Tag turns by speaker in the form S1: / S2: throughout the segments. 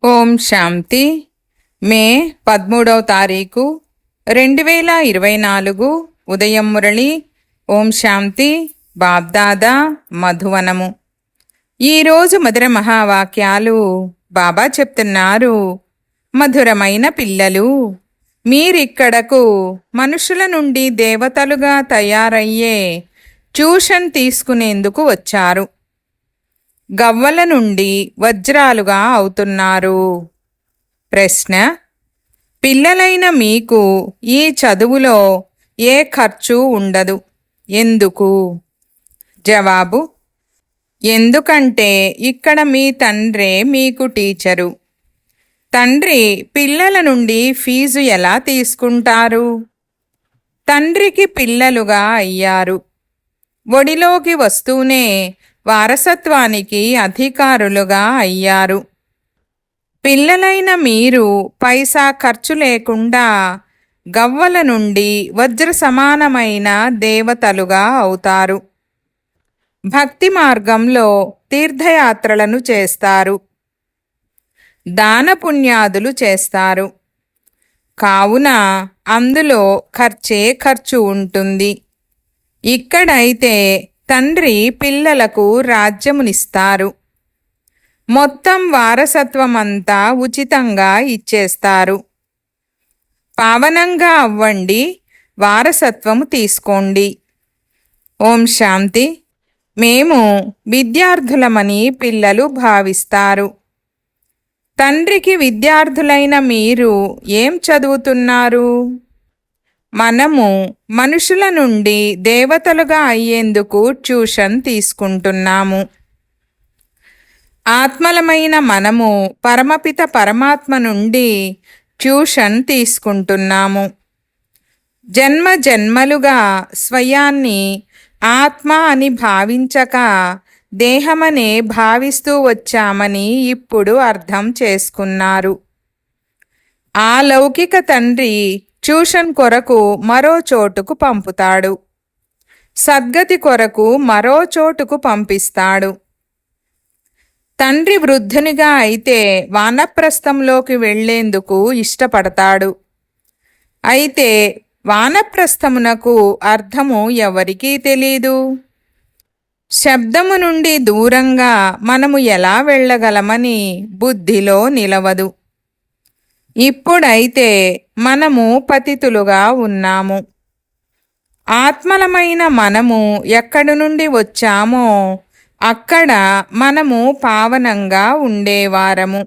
S1: ఓం శాంతి. మే 13వ తారీఖు 2024 ఉదయం మురళి. ఓం శాంతి. బాబ్దాదా మధువనము. ఈరోజు మధుర మహావాక్యాలు బాబా చెప్తున్నారు. మధురమైన పిల్లలు, మీరిక్కడకు మనుషుల నుండి దేవతలుగా తయారయ్యే ట్యూషన్ తీసుకునేందుకు వచ్చారు. గవ్వల నుండి వజ్రాలుగా అవుతున్నారు. ప్రశ్న: పిల్లలైన మీకు ఈ చదువులో ఏ ఖర్చు ఉండదు. ఎందుకు? జవాబు: ఎందుకంటే ఇక్కడ మీ తండ్రే మీకు టీచరు. తండ్రి పిల్లల నుండి ఫీజు ఎలా తీసుకుంటారు? తండ్రికి పిల్లలుగా అయ్యారు. ఒడిలోకి వస్తూనే వారసత్వానికి అధికారులుగా అయ్యారు. పిల్లలైన మీరు పైసా ఖర్చు లేకుండా గవ్వల నుండి వజ్ర సమానమైన దేవతలుగా అవుతారు. భక్తి మార్గంలో తీర్థయాత్రలను చేస్తారు. దానపుణ్యాదులు చేస్తారు. కావున అందులో ఖర్చు ఉంటుంది. ఇక్కడైతే తండ్రి పిల్లలకు రాజ్యమునిస్తారు. మొత్తం వారసత్వమంతా ఉచితంగా ఇచ్చేస్తారు. పావనంగా అవ్వండి, వారసత్వము తీసుకోండి. ఓం శాంతి. మేము విద్యార్థులమని పిల్లలు భావిస్తారు. తండ్రికి విద్యార్థులైన మీరు ఏం చదువుతున్నారు? మనము మనుషుల నుండి దేవతలుగా అయ్యేందుకు ట్యూషన్ తీసుకుంటున్నాము. ఆత్మలమైన మనము పరమపిత పరమాత్మ నుండి ట్యూషన్ తీసుకుంటున్నాము. జన్మ జన్మలుగా స్వయాన్ని ఆత్మ అని భావించక దేహమనే భావిస్తూ వచ్చామని ఇప్పుడు అర్థం చేసుకున్నారు. ఆ లౌకిక తండ్రి ట్యూషన్ కొరకు మరో చోటుకు పంపుతాడు. సద్గతి కొరకు మరో చోటుకు పంపిస్తాడు. తండ్రి వృద్ధునిగా అయితే వానప్రస్థంలోకి వెళ్లేందుకు ఇష్టపడతాడు. అయితే వానప్రస్థమునకు అర్థము ఎవరికీ తెలీదు. శబ్దము నుండి దూరంగా మనము ఎలా వెళ్ళగలమని బుద్ధిలో నిలవదు. ఇప్పుడైతే మనము పతితులుగా ఉన్నాము. ఆత్మలమైన మనము ఎక్కడి నుండి వచ్చామో అక్కడ మనము పావనంగా ఉండేవారము.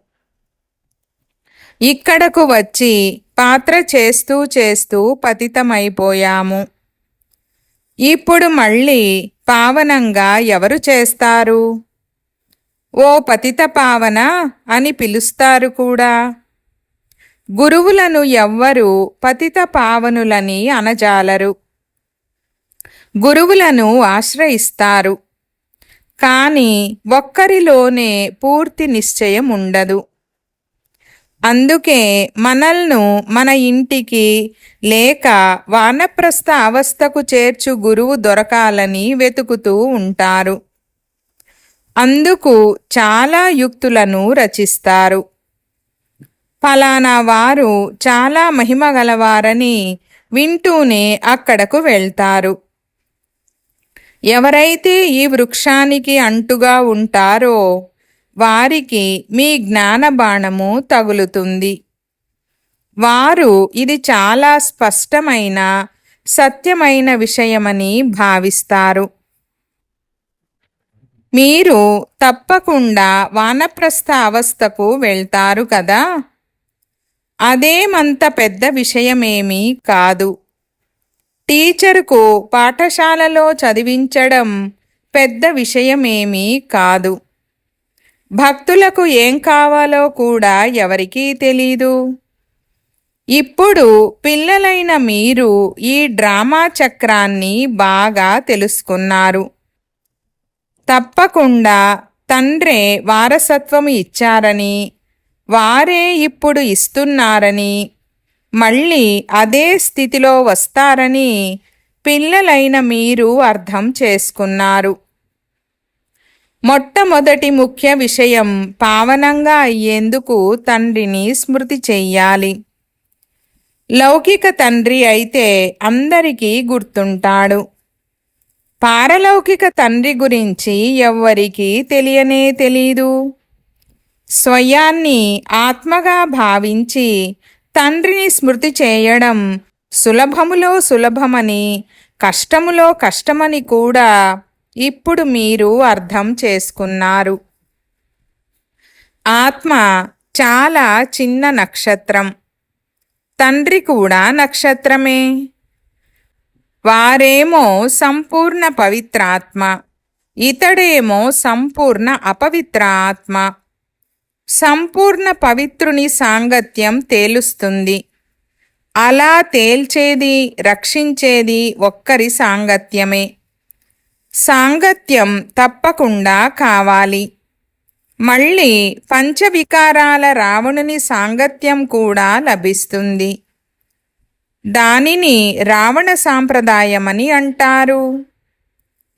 S1: ఇక్కడకు వచ్చి పాత్ర చేస్తూ చేస్తూ పతితమైపోయాము. ఇప్పుడు మళ్ళీ పావనంగా ఎవరు చేస్తారు? ఓ పతిత పావన అని పిలుస్తారు కూడా. గురువులను ఎవ్వరూ పతిత పావనులని అనజాలరు. గురువులను ఆశ్రయిస్తారు. కానీ ఒక్కరిలోనే పూర్తి నిశ్చయం ఉండదు. అందుకే మనల్ను మన ఇంటికి లేక వానప్రస్థ అవస్థకు చేర్చు గురువు దొరకాలని వెతుకుతూ ఉంటారు. అందుకు చాలా యుక్తులను రచిస్తారు. ఫలానా వారు చాలా మహిమగలవారని వింటూనే అక్కడకు వెళ్తారు. ఎవరైతే ఈ వృక్షానికి అంటుగా ఉంటారో వారికి మీ జ్ఞానబాణము తగులుతుంది. వారు ఇది చాలా స్పష్టమైన సత్యమైన విషయమని భావిస్తారు. మీరు తప్పకుండా వానప్రస్థ అవస్థకు వెళ్తారు కదా. అదేమంత పెద్ద విషయమేమీ కాదు. టీచరుకు పాఠశాలలో చదివించడం పెద్ద విషయమేమీ కాదు. భక్తులకు ఏం కావాలో కూడా ఎవరికీ తెలీదు. ఇప్పుడు పిల్లలైన మీరు ఈ డ్రామా చక్రాన్ని బాగా తెలుసుకున్నారు. తప్పకుండా తండ్రే వారసత్వము ఇచ్చారని, వారే ఇప్పుడు ఇస్తున్నారని, మళ్ళీ అదే స్థితిలో వస్తారని పిల్లలైన మీరు అర్థం చేసుకున్నారు. మొట్టమొదటి ముఖ్య విషయం పావనంగా అయ్యేందుకు తండ్రిని స్మృతి చెయ్యాలి. లౌకిక తండ్రి అయితే అందరికీ గుర్తుంటాడు. పారలౌకిక తండ్రి గురించి ఎవ్వరికీ తెలియనే తెలీదు. స్వయాన్ని ఆత్మగా భావించి తండ్రిని స్మృతి చేయడం సులభములో సులభమని, కష్టములో కష్టమని కూడా ఇప్పుడు మీరు అర్థం చేసుకున్నారు. ఆత్మ చాలా చిన్న నక్షత్రం, తండ్రి కూడా నక్షత్రమే. వారేమో సంపూర్ణ పవిత్రాత్మ, ఇతడేమో సంపూర్ణ అపవిత్ర ఆత్మ. సంపూర్ణ పవిత్రుని సాంగత్యం తేలుస్తుంది. అలా తేల్చేది, రక్షించేది ఒక్కరి సాంగత్యమే. సాంగత్యం తప్పకుండా కావాలి. మళ్ళీ పంచవికారాల రావణుని సాంగత్యం కూడా లభిస్తుంది. దానిని రావణ సాంప్రదాయమని అంటారు.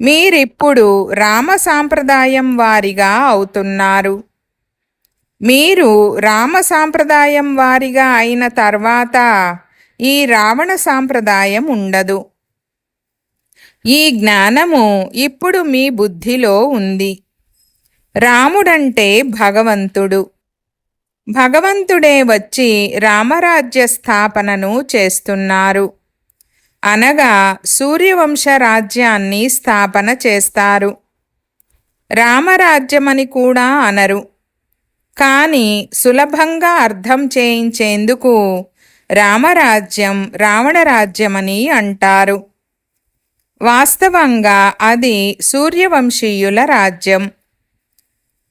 S1: మీరిప్పుడు రామ సాంప్రదాయం వారిగా అవుతున్నారు. మీరు రామ సాంప్రదాయం వారిగా అయిన తర్వాత ఈ రావణ సాంప్రదాయం ఉండదు. ఈ జ్ఞానము ఇప్పుడు మీ బుద్ధిలో ఉంది. రాముడంటే భగవంతుడు. భగవంతుడే వచ్చి రామరాజ్య స్థాపనను చేస్తున్నారు. అనగా సూర్యవంశ రాజ్యాన్ని స్థాపన చేస్తారు. రామరాజ్యమని కూడా అనరు. కానీ సులభంగా అర్థం చేయించేందుకు రామరాజ్యం, రావణరాజ్యమని అంటారు. వాస్తవంగా అది సూర్యవంశీయుల రాజ్యం.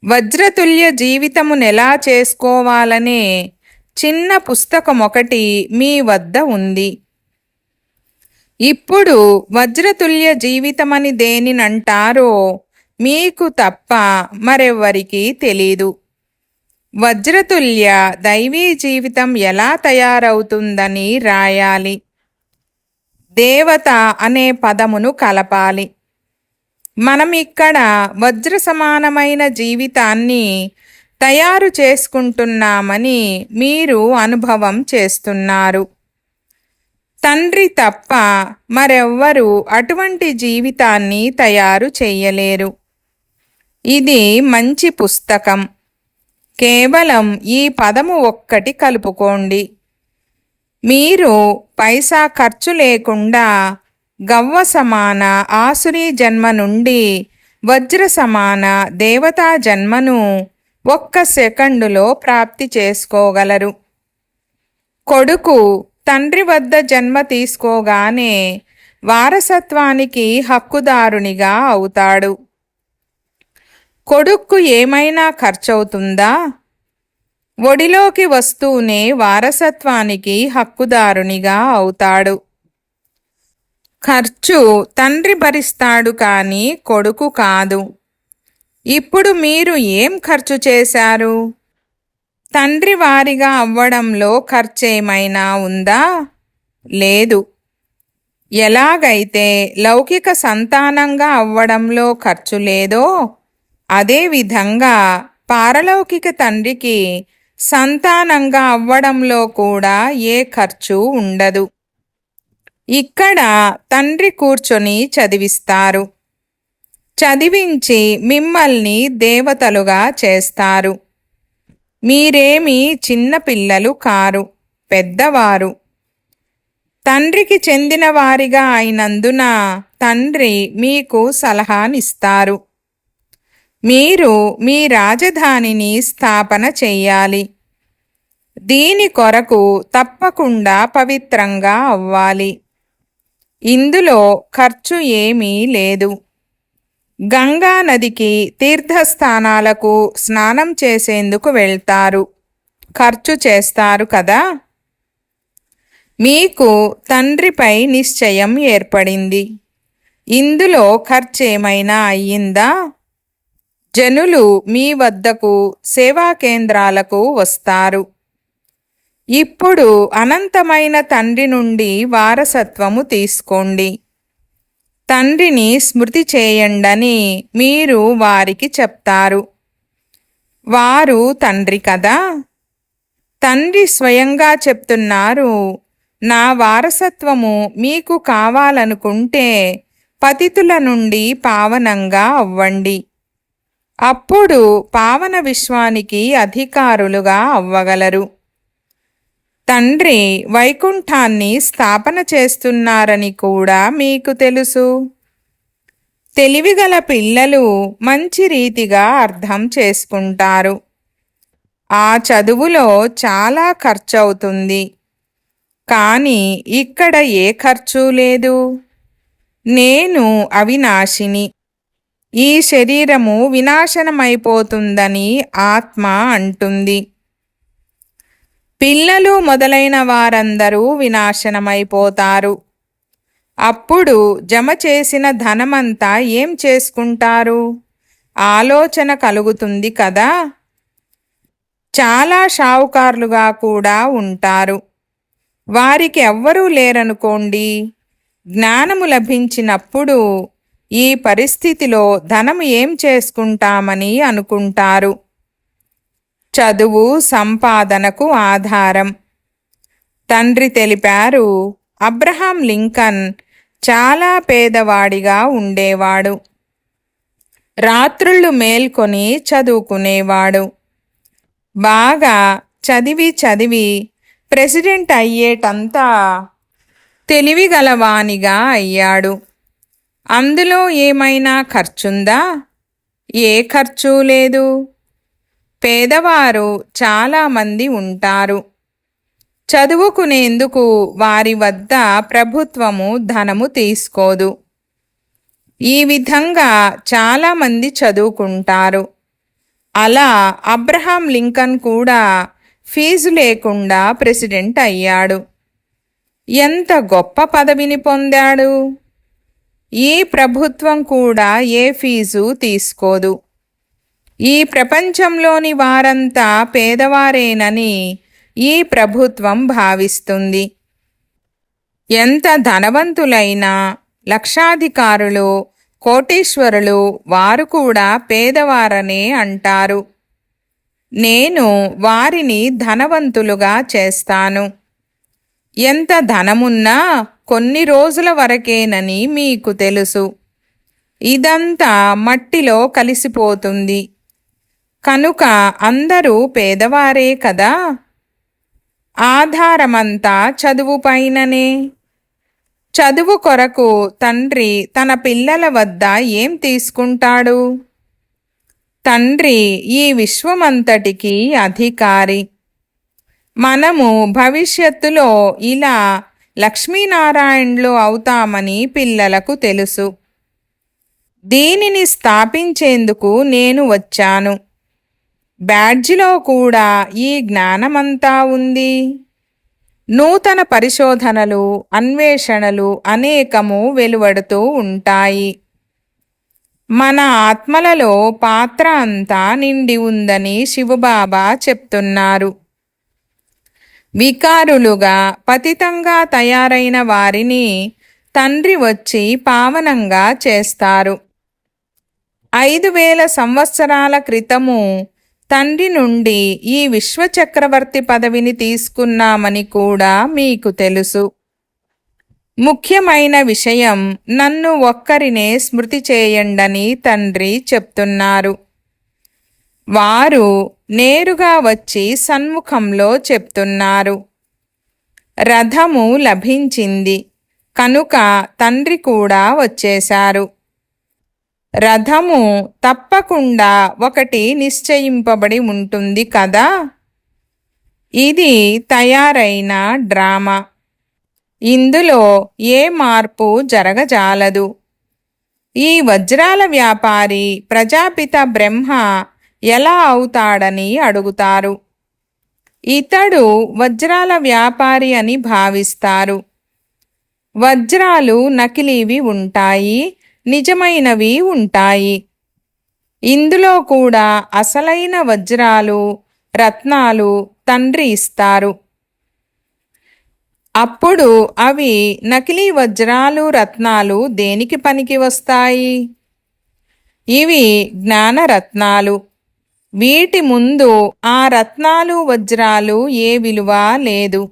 S1: వజ్రతుల్య జీవితమునెలా చేసుకోవాలనే చిన్న పుస్తకమొకటి మీ వద్ద ఉంది. ఇప్పుడు వజ్రతుల్య జీవితమని దేనినంటారో మీకు తప్ప మరెవ్వరికీ తెలీదు. వజ్రతుల్య దైవీ జీవితం ఎలా తయారవుతుందని రాయాలి. దేవత అనే పదమును కలపాలి. మనమిక్కడ వజ్ర సమానమైన జీవితాన్ని తయారు చేసుకుంటున్నామని మీరు అనుభవం చేస్తున్నారు. తండ్రి తప్ప మరెవ్వరూ అటువంటి జీవితాన్ని తయారు చెయ్యలేరు. ఇది మంచి పుస్తకం. కేవలం ఈ పదము ఒక్కటి కలుపుకోండి. మీరు పైసా ఖర్చు లేకుండా గవ్వ సమాన ఆసురీ జన్మ నుండి వజ్ర సమాన దేవతా జన్మను ఒక్క సెకండులో ప్రాప్తి చేసుకోగలరు. కొడుకు తండ్రి వద్ద జన్మ తీసుకోగానే వారసత్వానికి హక్కుదారునిగా అవుతాడు. కొడుక్కు ఏమైనా ఖర్చవుతుందా? ఒడిలోకి వస్తూనే వారసత్వానికి హక్కుదారునిగా అవుతాడు. ఖర్చు తండ్రి భరిస్తాడు కానీ కొడుకు కాదు. ఇప్పుడు మీరు ఏం ఖర్చు చేశారు? తండ్రి వారిగా అవ్వడంలో ఖర్చేమైనా ఉందా? లేదు. ఎలాగైతే లౌకిక సంతానంగా అవ్వడంలో ఖర్చు లేదో అదేవిధంగా పారలౌకిక తండ్రికి సంతానంగా అవ్వడంలో కూడా ఏ ఖర్చు ఉండదు. ఇక్కడ తండ్రి కూర్చొని చదివిస్తారు. చదివించి మిమ్మల్ని దేవతలుగా చేస్తారు. మీరేమీ చిన్న పిల్లలు కారు, పెద్దవారు. తండ్రికి చెందిన వారిగా అయినందున తండ్రి మీకు సలహానిస్తారు. మీరు మీ రాజధానిని స్థాపన చెయ్యాలి. దీని కొరకు తప్పకుండా పవిత్రంగా అవ్వాలి. ఇందులో ఖర్చు ఏమీ లేదు. గంగా నదికి తీర్థస్థానాలకు స్నానం చేసేందుకు వెళ్తారు. ఖర్చు చేస్తారు కదా. మీకు తండ్రిపై నిశ్చయం ఏర్పడింది. ఇందులో ఖర్చేమైనా అయ్యిందా? జనులు మీ వద్దకు సేవా కేంద్రాలకు వస్తారు. ఇప్పుడు అనంతమైన తండ్రి నుండి వారసత్వము తీసుకోండి. తండ్రిని స్మృతి చేయండని మీరు వారికి చెప్తారు. వారు తండ్రి కదా. తండ్రి స్వయంగా చెప్తున్నారు, నా వారసత్వము మీకు కావాలనుకుంటే పతితుల నుండి పావనంగా అవ్వండి. అప్పుడు పావన విశ్వానికి అధికారులుగా అవ్వగలరు. తండ్రి వైకుంఠాన్ని స్థాపన చేస్తున్నారని కూడా మీకు తెలుసు. తెలివిగల పిల్లలు మంచి రీతిగా అర్థం చేసుకుంటారు. ఆ చదువులో చాలా ఖర్చవుతుంది, కానీ ఇక్కడ ఏ ఖర్చు లేదు. నేను అవినాశిని, ఈ శరీరము వినాశనమైపోతుందని ఆత్మ అంటుంది. పిల్లలు మొదలైన వారందరూ వినాశనమైపోతారు. అప్పుడు జమ చేసిన ధనమంతా ఏం చేసుకుంటారు? ఆలోచన కలుగుతుంది కదా. చాలా షావుకార్లుగా కూడా ఉంటారు. వారికి ఎవ్వరూ లేరనుకోండి. జ్ఞానము లభించినప్పుడు ఈ పరిస్థితిలో ధనము ఏం చేసుకుంటామని అనుకుంటారు. చదువు సంపాదనకు ఆధారం. తండ్రి తెలిపారు, అబ్రహాం లింకన్ చాలా పేదవాడిగా ఉండేవాడు. రాత్రుళ్ళు మేల్కొని చదువుకునేవాడు. బాగా చదివి ప్రెసిడెంట్ అయ్యేటంతా తెలివిగలవానిగా అయ్యాడు. అందులో ఏమైనా ఖర్చుందా? ఏ ఖర్చు లేదు. పేదవారు చాలామంది ఉంటారు. చదువుకునేందుకు వారి వద్ద ప్రభుత్వము ధనము తీసుకోదు. ఈ విధంగా చాలామంది చదువుకుంటారు. అలా అబ్రహాం లింకన్ కూడా ఫీజు లేకుండా ప్రెసిడెంట్ అయ్యాడు. ఎంత గొప్ప పదవిని పొందాడు. ఈ ప్రభుత్వం కూడా ఏ ఫీజు తీసుకోదు. ఈ ప్రపంచంలోని వారంతా పేదవారేనని ఈ ప్రభుత్వం భావిస్తుంది. ఎంత ధనవంతులైనా, లక్షాధికారులు, కోటీశ్వరులు వారు కూడా పేదవారనే అంటారు. నేను వారిని ధనవంతులుగా చేస్తాను. ఎంత ధనమున్నా కొన్ని రోజుల వరకేనని మీకు తెలుసు. ఇదంతా మట్టిలో కలిసిపోతుంది. కనుక అందరూ పేదవారే కదా. ఆధారమంతా చదువుపైననే. చదువు కొరకు తండ్రి తన పిల్లల వద్ద ఏం తీసుకుంటాడు? తండ్రి ఈ విశ్వమంతటికి అధికారి. మనము భవిష్యత్తులో ఇలా లక్ష్మీనారాయణులు అవుతామని పిల్లలకు తెలుసు. దీనిని స్థాపించేందుకు నేను వచ్చాను. బ్యాడ్జిలో కూడా ఈ జ్ఞానమంతా ఉంది. నూతన పరిశోధనలు, అన్వేషణలు అనేకము వెలువడుతూ ఉంటాయి. మన ఆత్మలలో పాత్ర అంతా నిండి ఉందని శివబాబా చెప్తున్నారు. వికారులుగా, పతితంగా తయారైన వారిని తండ్రి వచ్చి పావనంగా చేస్తారు. 5000 సంవత్సరాల క్రితము తండ్రి నుండి ఈ విశ్వచక్రవర్తి పదవిని తీసుకున్నామని కూడా మీకు తెలుసు. ముఖ్యమైన విషయం, నన్ను ఒక్కరినే స్మృతి చేయండని తండ్రి చెప్తున్నారు. వారు నేరుగా వచ్చి సన్ముఖంలో చెప్తున్నారు. రథము లభించింది కనుక తండ్రి కూడా వచ్చేశారు. రథము తప్పకుండా ఒకటి నిశ్చయింపబడి ఉంటుంది కదా. ఇది తయారైన డ్రామా. ఇందులో ఏ మార్పు జరగజాలదు. ఈ వజ్రాల వ్యాపారి ప్రజాపిత బ్రహ్మ ఎలా అవుతాడని అడుగుతారు. ఇతడు వజ్రాల వ్యాపారి అని భావిస్తారు. వజ్రాలు నకిలీవి ఉంటాయి, నిజమైనవి ఉంటాయి. ఇందులో కూడా అసలైన వజ్రాలు, రత్నాలు తండ్రి ఇస్తారు. అప్పుడు అవి నకిలీ వజ్రాలు రత్నాలు దేనికి పనికి వస్తాయి? ఇవి జ్ఞానరత్నాలు. వీటి ముందు ఆ రత్నాలు వజ్రాలు ఏ విలువ లేదు.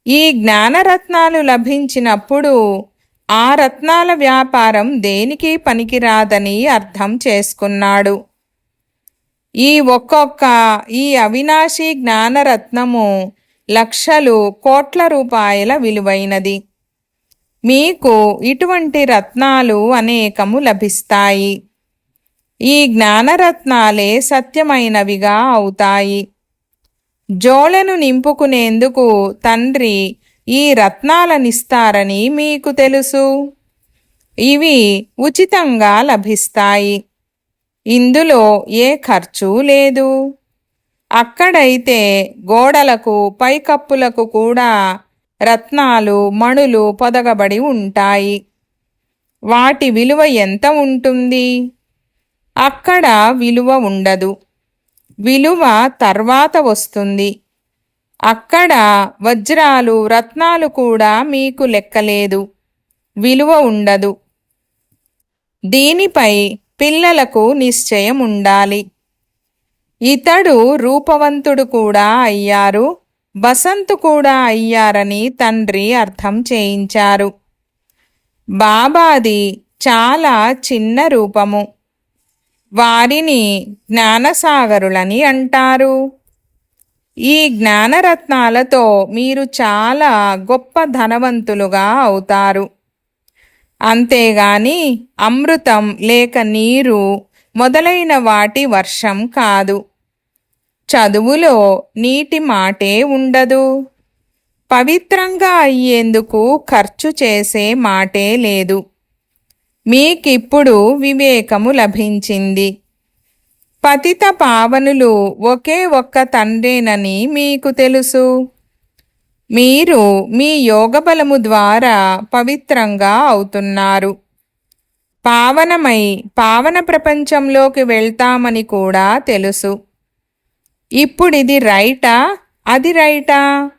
S1: ఈ జ్ఞానరత్నాలు లభించినప్పుడు ఆ రత్నాల వ్యాపారం దేనికి పనికిరాదని అర్థం చేసుకున్నాడు. ఈ అవినాశి జ్ఞానరత్నము లక్షలు కోట్ల రూపాయల విలువైనది. మీకు ఇటువంటి రత్నాలు అనేకము లభిస్తాయి. ఈ జ్ఞానరత్నాలే సత్యమైనవిగా అవుతాయి. జోలెను నింపుకునేందుకు తండ్రి ఈ రత్నాలనిస్తారని మీకు తెలుసు. ఇవి ఉచితంగా లభిస్తాయి. ఇందులో ఏ ఖర్చు లేదు. అక్కడైతే గోడలకు పైకప్పులకు కూడా రత్నాలు మణులు పొదగబడి ఉంటాయి. వాటి విలువ ఎంత ఉంటుంది? అక్కడ విలువ ఉండదు. విలువ తర్వాత వస్తుంది. అక్కడ వజ్రాలు రత్నాలు కూడా మీకు లెక్కలేదు. విలువ ఉండదు. దీనిపై పిల్లలకు నిశ్చయం ఉండాలి. ఇతడు రూపవంతుడు కూడా అయ్యారు, బసంతు కూడా అయ్యారని తండ్రి అర్థం చేయించారు. బాబాది చాలా చిన్న రూపము. వారిని జ్ఞానసాగరులని అంటారు. ఈ జ్ఞానరత్నాలతో మీరు చాలా గొప్ప ధనవంతులుగా అవుతారు. అంతేగాని అమృతం లేక నీరు మొదలైన వాటి వర్షం కాదు. చదువులో నీటి మాటే ఉండదు. పవిత్రంగా అయ్యేందుకు ఖర్చు చేసే మాటే లేదు. మీకిప్పుడు వివేకము లభించింది. పతిత పావనులు ఒకే ఒక్క తండ్రేనని మీకు తెలుసు. మీరు మీ యోగబలము ద్వారా పవిత్రంగా అవుతున్నారు. పావనమై పావన ప్రపంచంలోకి వెళ్తామని కూడా తెలుసు. ఇప్పుడిది రైటా, అది రైటా?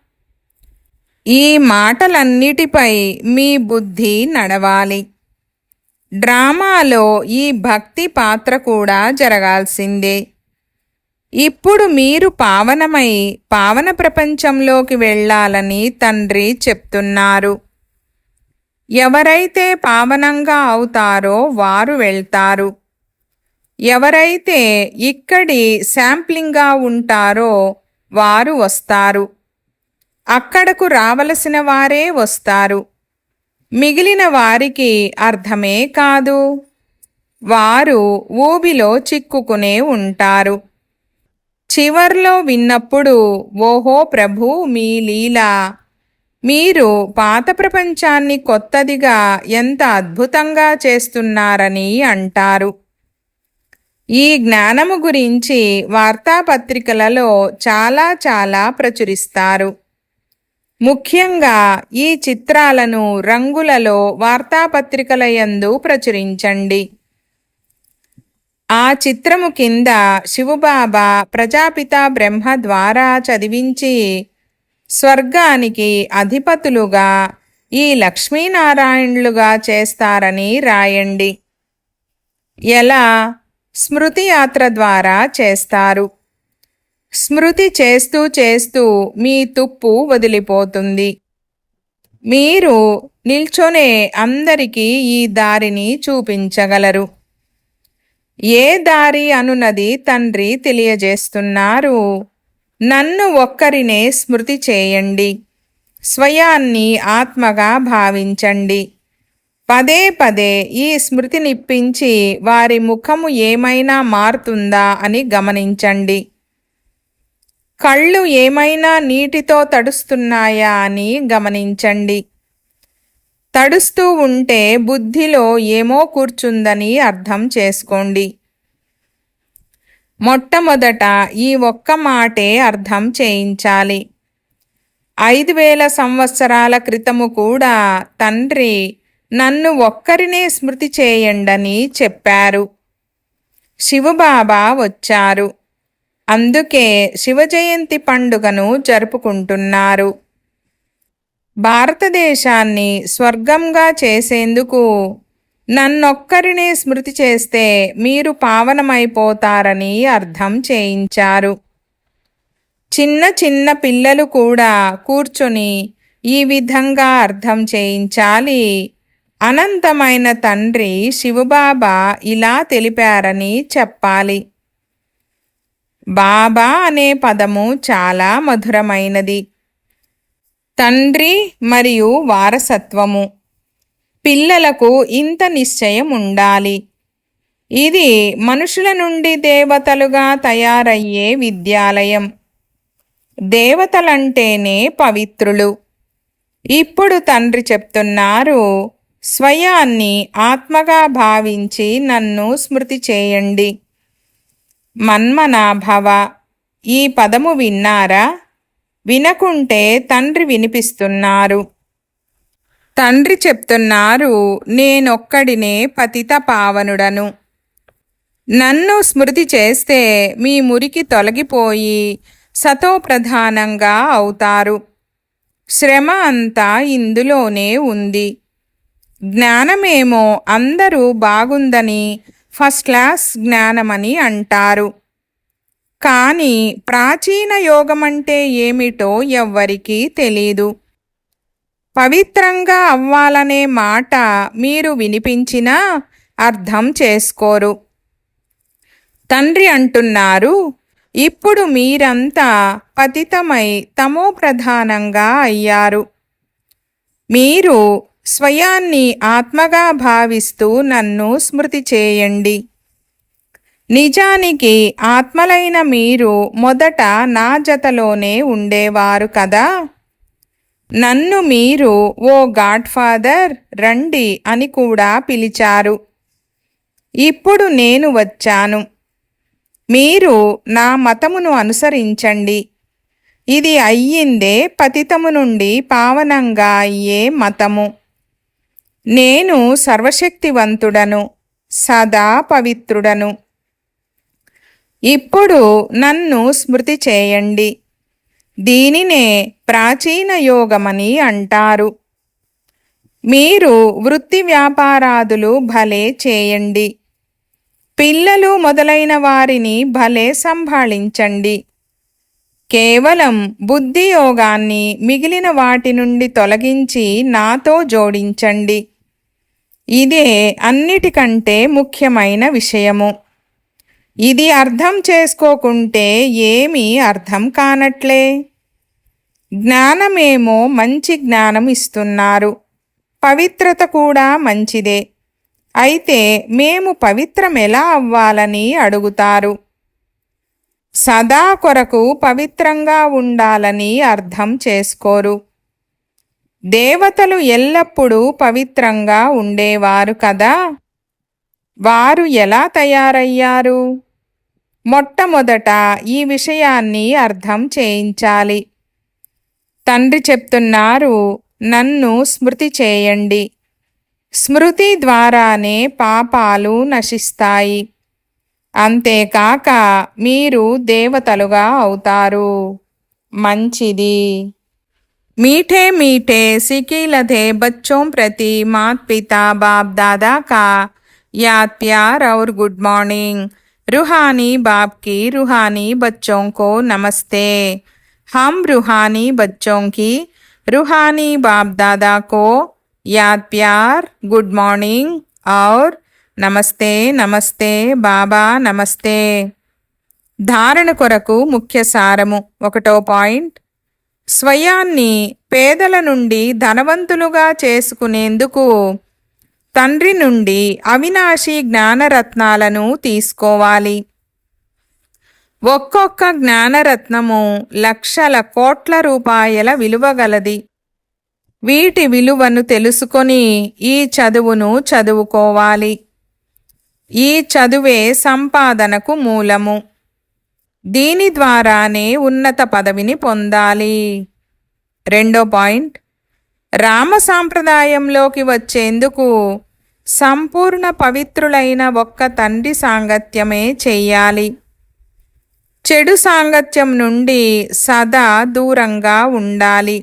S1: ఈ మాటలన్నిటిపై మీ బుద్ధి నడవాలి. డ్రామాలో ఈ భక్తి పాత్ర కూడా జరగాల్సిందే. ఇప్పుడు మీరు పావనమై పావన ప్రపంచంలోకి వెళ్ళాలని తండ్రి చెప్తున్నారు. ఎవరైతే పావనంగా అవుతారో వారు వెళ్తారు. ఎవరైతే ఇక్కడి శాంప్లింగ్గా ఉంటారో వారు వస్తారు. అక్కడకు రావలసిన వారే వస్తారు. మిగిలిన వారికి అర్థమే కాదు. వారు ఊబిలో చిక్కుకునే ఉంటారు. చివర్లో విన్నప్పుడు ఓహో ప్రభూ, మీ లీలా, మీరు పాత ప్రపంచాన్ని కొత్తదిగా ఎంత అద్భుతంగా చేస్తున్నారని అంటారు. ఈ జ్ఞానము గురించి వార్తాపత్రికలలో చాలా చాలా ప్రచురిస్తారు. ముఖ్యంగా ఈ చిత్రాలను రంగులలో వార్తాపత్రికల యందు ప్రచురించండి. ఆ చిత్రము కింద శివబాబా ప్రజాపిత బ్రహ్మ ద్వారా చదివించి స్వర్గానికి అధిపతులుగా ఈ లక్ష్మీనారాయణులుగా చేస్తారని రాయండి. ఎలా? స్మృతి యాత్ర ద్వారా చేస్తారు. స్మృతి చేస్తూ చేస్తూ మీ తుప్పు వదిలిపోతుంది. మీరు నిల్చొనే అందరికీ ఈ దారిని చూపించగలరు. ఏ దారి అనున్నది తండ్రి తెలియజేస్తున్నారు. నన్ను ఒక్కరినే స్మృతి చేయండి. స్వయాన్ని ఆత్మగా భావించండి. పదే పదే ఈ స్మృతినిప్పించి వారి ముఖము ఏమైనా మారుతుందా అని గమనించండి. కళ్ళు ఏమైనా నీటితో తడుస్తున్నాయా అని గమనించండి. తడుస్తూ ఉంటే బుద్ధిలో ఏమో కూర్చుందని అర్థం చేసుకోండి. మొట్టమొదట ఈ ఒక్క మాటే అర్థం చేయించాలి. 5000 సంవత్సరాల క్రితము కూడా తండ్రి నన్ను ఒక్కరినే స్మృతి చేయండని చెప్పారు. శివబాబా వచ్చారు. అందుకే శివజయంతి పండుగను జరుపుకుంటున్నారు. భారతదేశాన్ని స్వర్గంగా చేసేందుకు నన్నొక్కరినే స్మృతి చేస్తే మీరు పావనమైపోతారని అర్థం చేయించారు. చిన్న చిన్న పిల్లలు కూడా కూర్చొని ఈ విధంగా అర్థం చేయించాలి. అనంతమైన తండ్రి శివబాబా ఇలా తెలిపారని చెప్పాలి. బాబా అనే పదము చాలా మధురమైనది. తండ్రి మరియు వారసత్వము. పిల్లలకు ఇంత నిశ్చయం ఉండాలి. ఇది మనుషుల నుండి దేవతలుగా తయారయ్యే విద్యాలయం. దేవతలంటేనే పవిత్రులు. ఇప్పుడు తండ్రి చెప్తున్నారు, స్వయాన్ని ఆత్మగా భావించి నన్ను స్మృతి చేయండి. మన్మనాభవ. ఈ పదము విన్నారా? వినకుంటే తండ్రి వినిపిస్తున్నారు. తండ్రి చెప్తున్నారు, నేనొక్కడినే పతిత పావనుడను. నన్ను స్మృతి చేస్తే మీ మురికి తొలగిపోయి సతోప్రధానంగా అవుతారు. శ్రమ అంతా ఇందులోనే ఉంది. జ్ఞానమేమో అందరూ బాగుందని ఫస్ట్ క్లాస్ జ్ఞానమని అంటారు. కానీ ప్రాచీన యోగమంటే ఏమిటో ఎవ్వరికీ తెలీదు. పవిత్రంగా అవ్వాలనే మాట మీరు వినిపించినా అర్థం చేసుకోరు. తండ్రి అంటున్నారు, ఇప్పుడు మీరంతా పతితమై తమో ప్రధానంగా అయ్యారు. మీరు స్వయాన్ని ఆత్మగా భావిస్తూ నన్ను స్మృతి చేయండి. నిజానికి ఆత్మలైన మీరు మొదట నా జతలోనే ఉండేవారు కదా. నన్ను మీరు ఓ గాడ్ ఫాదర్ రండి అని కూడా పిలిచారు. ఇప్పుడు నేను వచ్చాను. మీరు నా మతమును అనుసరించండి. ఇది అయ్యిందే పతితము నుండి పావనంగా అయ్యే మతము. నేను సర్వశక్తివంతుడను, సదా పవిత్రుడను. ఇప్పుడు నన్ను స్మృతి చేయండి. దీనినే ప్రాచీన యోగమని అంటారు. మీరు వృత్తి వ్యాపారాదులు భలే చేయండి. పిల్లలు మొదలైన వారిని భలే సంభాళించండి. కేవలం బుద్ధి యోగాన్ని మిగిలిన వాటి నుండి తొలగించి నాతో జోడించండి. ఇదే అన్నిటికంటే ముఖ్యమైన విషయము. ఇది అర్థం చేసుకోకుంటే ఏమీ అర్థం కానట్లే. జ్ఞానమేమో మంచి జ్ఞానం ఇస్తున్నారు. పవిత్రత కూడా మంచిదే. అయితే మేము పవిత్రం ఎలా అవ్వాలని అడుగుతారు. సదా కొరకు పవిత్రంగా ఉండాలని అర్థం చేసుకోరు. దేవతలు ఎల్లప్పుడూ పవిత్రంగా ఉండేవారు కదా. వారు ఎలా తయారయ్యారు? మొట్టమొదట ఈ విషయాన్ని అర్థం చేయించాలి. తండ్రి చెప్తున్నారు, నన్ను స్మృతి చేయండి. స్మృతి ద్వారానే పాపాలు నశిస్తాయి. అంతేకాక మీరు దేవతలుగా అవుతారు. మంచిది. मीठे मीठे सिकीलधे बच्चों प्रति मात पिता बाप दादा का याद प्यार और गुड मॉर्निंग. रूहानी बाप की रूहानी बच्चों को नमस्ते. हम रूहानी बच्चों की रूहानी बाप दादा को याद प्यार, गुड मॉर्निंग और నమస్తే నమస్తే బాబా నమస్తే. ధారణ కొరకు ముఖ్య సారము. 1వ పాయింట్, స్వయాన్ని పేదల నుండి ధనవంతులుగా చేసుకునేందుకు తండ్రి నుండి అవినాశి జ్ఞానరత్నాలను తీసుకోవాలి. ఒక్కొక్క జ్ఞానరత్నము లక్షల కోట్ల రూపాయల విలువగలది. వీటి విలువను తెలుసుకొని ఈ చదువును చదువుకోవాలి. ఈ చదువే సంపాదనకు మూలము. దీని ద్వారానే ఉన్నత పదవిని పొందాలి. 2వ పాయింట్, రామ సాంప్రదాయంలోకి వచ్చేందుకు సంపూర్ణ పవిత్రులైన ఒక్క తండ్రి సాంగత్యమే చెయ్యాలి. చెడు సాంగత్యం నుండి సదా దూరంగా ఉండాలి.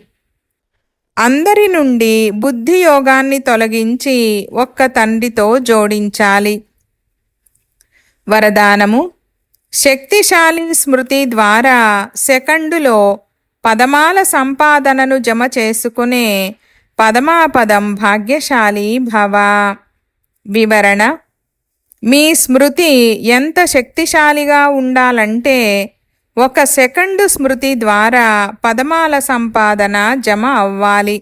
S1: అందరి నుండి బుద్ధి యోగాన్ని తొలగించి ఒక్క తండ్రితో జోడించాలి. వరదానము: శక్తిశాలి స్మృతి ద్వారా సెకండులో పదమాల సంపాదనను జమ చేసుకునే పదమాపదం భాగ్యశాలి భవ. వివరణ: మీ స్మృతి ఎంత శక్తిశాలిగా ఉండాలంటే 1 సెకండు స్మృతి ద్వారా పదమాల సంపాదన జమ అవ్వాలి.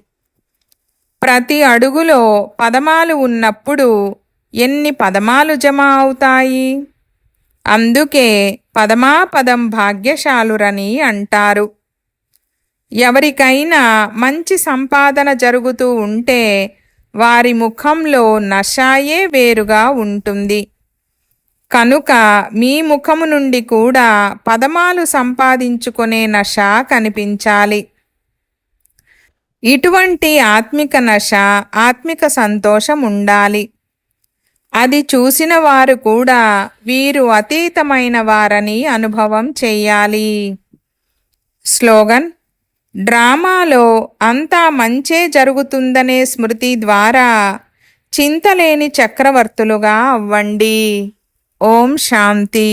S1: ప్రతి అడుగులో పదమాలు ఉన్నప్పుడు ఎన్ని పదమాలు జమ అవుతాయి? అందుకే పదమాపదం భాగ్యశాలురని అంటారు. ఎవరికైనా మంచి సంపాదన జరుగుతూ ఉంటే వారి ముఖంలో నషాయే వేరుగా ఉంటుంది. కనుక మీ ముఖము నుండి కూడా పదమాలు సంపాదించుకునే నష కనిపించాలి. ఇటువంటి ఆత్మిక నష, ఆత్మిక సంతోషం ఉండాలి. అది చూసిన వారు కూడా వీరు అతీతమైన వారని అనుభవం చెయ్యాలి. స్లోగన్: డ్రామాలో అంతా మంచే జరుగుతుందనే స్మృతి ద్వారా చింతలేని చక్రవర్తులుగా అవ్వండి. ఓం శాంతి.